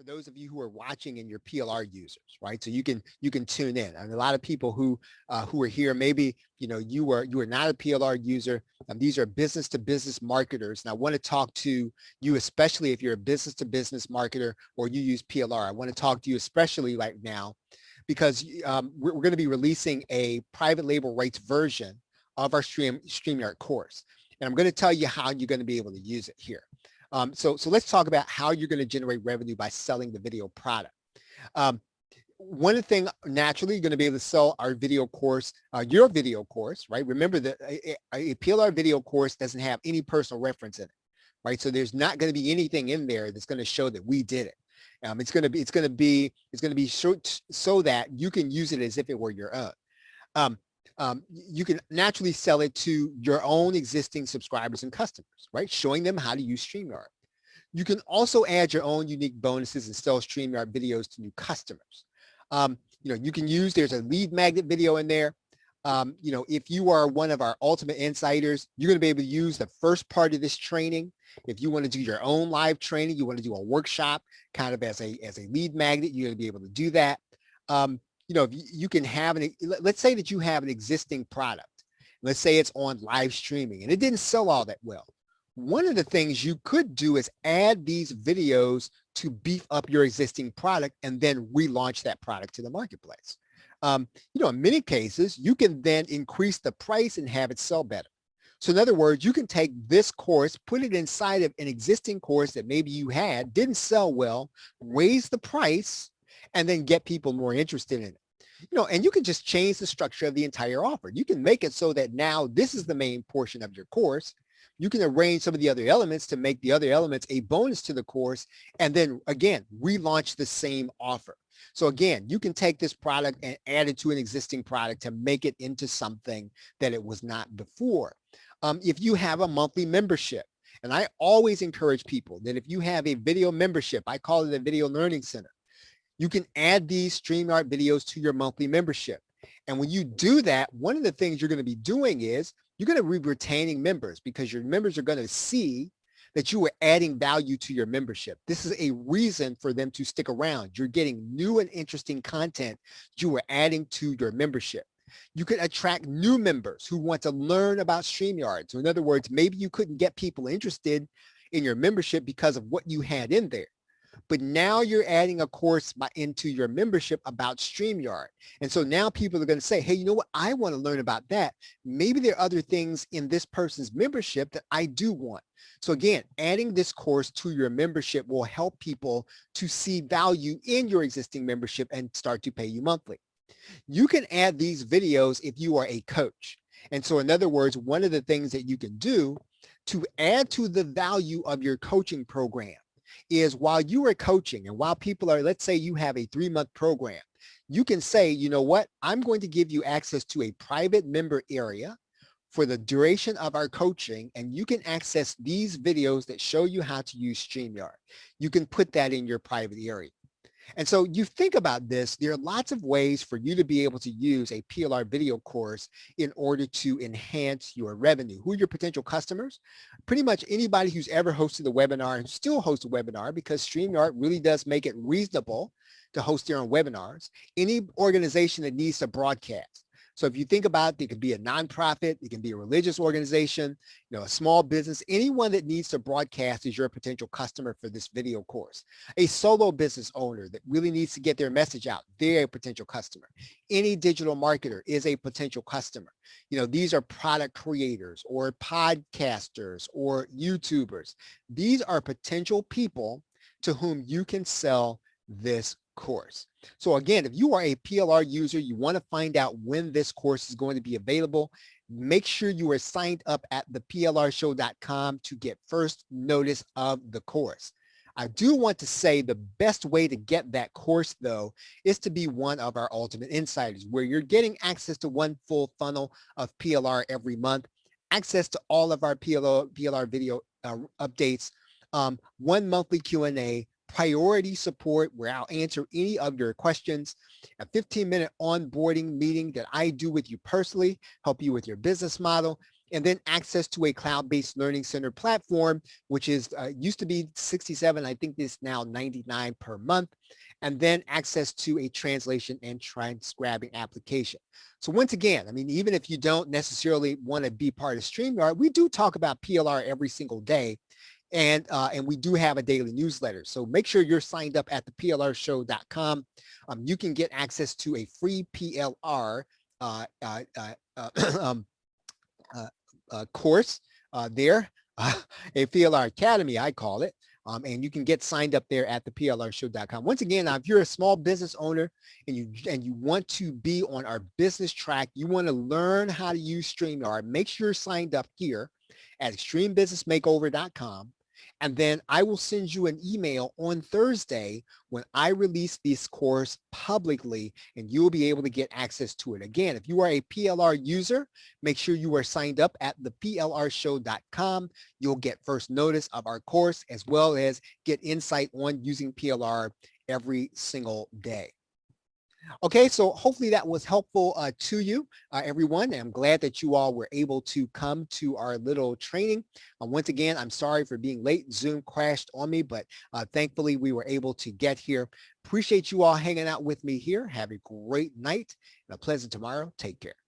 those of you who are watching and you're PLR users, right? So you can tune in. And a lot of people who are here, maybe you are not a PLR user. These are business to business marketers, and I want to talk to you, especially if you're a business to business marketer or you use PLR. I want to talk to you especially right now because we're going to be releasing a private label rights version of our StreamYard course, and I'm going to tell you how you're going to be able to use it here. So let's talk about how you're going to generate revenue by selling the video product. One thing, naturally, you're going to be able to sell our video course, your video course, right? Remember that a PLR video course doesn't have any personal reference in it, right? So there's not going to be anything in there that's going to show that we did it. It's going to be so that you can use it as if it were your own. You can naturally sell it to your own existing subscribers and customers, right? Showing them how to use StreamYard. You can also add your own unique bonuses and sell StreamYard videos to new customers. You can use, there's a lead magnet video in there. If you are one of our ultimate insiders, you're going to be able to use the first part of this training. If you want to do your own live training, you want to do a workshop kind of as a lead magnet, you're going to be able to do that. If you can have let's say that you have an existing product. Let's say it's on live streaming and it didn't sell all that well. One of the things you could do is add these videos to beef up your existing product and then relaunch that product to the marketplace. In many cases, you can then increase the price and have it sell better. So in other words, you can take this course, put it inside of an existing course that maybe you had, didn't sell well, raise the price, and then get people more interested in it. And you can just change the structure of the entire offer. You can make it so that now this is the main portion of your course. You can arrange some of the other elements to make the other elements a bonus to the course, and then again, relaunch the same offer. So again, you can take this product and add it to an existing product to make it into something that it was not before. If you have a monthly membership, and I always encourage people that if you have a video membership, I call it a video learning center, you can add these StreamYard videos to your monthly membership. And when you do that, one of the things you're going to be doing is you're going to be retaining members because your members are going to see that you are adding value to your membership. This is a reason for them to stick around. You're getting new and interesting content you are adding to your membership. You can attract new members who want to learn about StreamYard. So in other words, maybe you couldn't get people interested in your membership because of what you had in there. But now you're adding a course into your membership about StreamYard. And so now people are going to say, hey, you know what? I want to learn about that. Maybe there are other things in this person's membership that I do want. So again, adding this course to your membership will help people to see value in your existing membership and start to pay you monthly. You can add these videos if you are a coach. And so in other words, one of the things that you can do to add to the value of your coaching program is while you are coaching and while people are, let's say you have a 3-month program, you can say, you know what, I'm going to give you access to a private member area for the duration of our coaching, and you can access these videos that show you how to use StreamYard. You can put that in your private area. And so you think about this, there are lots of ways for you to be able to use a PLR video course in order to enhance your revenue. Who are your potential customers? Pretty much anybody who's ever hosted a webinar and still hosts a webinar, because StreamYard really does make it reasonable to host their own webinars. Any organization that needs to broadcast. So if you think about it, it could be a nonprofit, it can be a religious organization, a small business, anyone that needs to broadcast is your potential customer for this video course. A solo business owner that really needs to get their message out, they're a potential customer. Any digital marketer is a potential customer. These are product creators or podcasters or YouTubers. These are potential people to whom you can sell this course. So again, if you are a PLR user, you want to find out when this course is going to be available, make sure you are signed up at theplrshow.com to get first notice of the course. I do want to say the best way to get that course, though, is to be one of our ultimate insiders, where you're getting access to one full funnel of PLR every month, access to all of our PLR video updates, one monthly Q&A, priority support where I'll answer any of your questions, a 15-minute onboarding meeting that I do with you personally, help you with your business model, and then access to a cloud-based learning center platform, which is used to be 67. I think it's now 99 per month. And then access to a translation and transcribing application. So once again, I mean, even if you don't necessarily want to be part of StreamYard, we do talk about PLR every single day. And we do have a daily newsletter. So make sure you're signed up at the plrshow.com. You can get access to a free PLR course there, a PLR Academy, I call it. And you can get signed up there at the plrshow.com. Once again, if you're a small business owner and you want to be on our business track, you want to learn how to use StreamYard, make sure you're signed up here at extremebusinessmakeover.com. And then I will send you an email on Thursday when I release this course publicly, and you'll be able to get access to it. Again, if you are a PLR user, make sure you are signed up at the plrshow.com. You'll get first notice of our course, as well as get insight on using PLR every single day. Okay, so hopefully that was helpful to you, everyone. And I'm glad that you all were able to come to our little training. Once again, I'm sorry for being late. Zoom crashed on me, but thankfully we were able to get here. Appreciate you all hanging out with me here. Have a great night and a pleasant tomorrow. Take care.